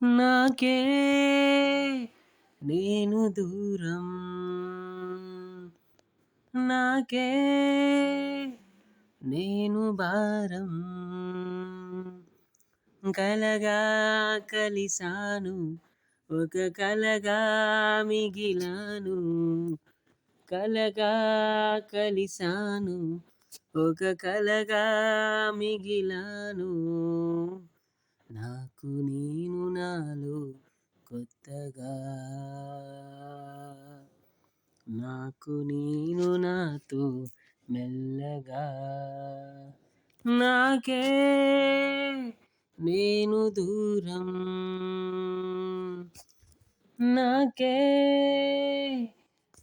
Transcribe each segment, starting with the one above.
నాకే నేను దూరం నాకే నేను భారం కలగా కలిసాను ఒక కలగా మిగిలాను కలగా కలిసాను ఒక కలగా మిగిలాను నాకు నేను నాలో కొత్తగా నాకు నేను నాతో మెల్లగా నాకే నేను దూరం నాకే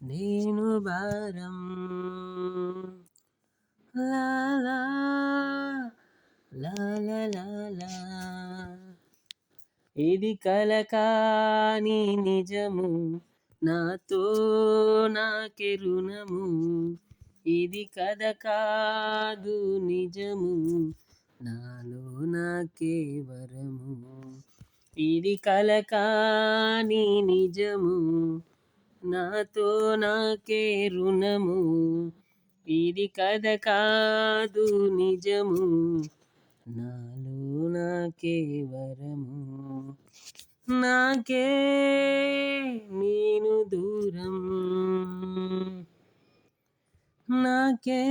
నేను భారం లా లా లా లా లా లా. ఇది కల కాని నిజము నాతో నాకే రుణము ఇది కథ కాదు నిజము నాలో నాకే వరము ఇది కల కాని నిజము నాతో నాకే రుణము ఇది కథ కాదు నిజము నాలో నాకే వరము నాకే నేను దూరం నాకే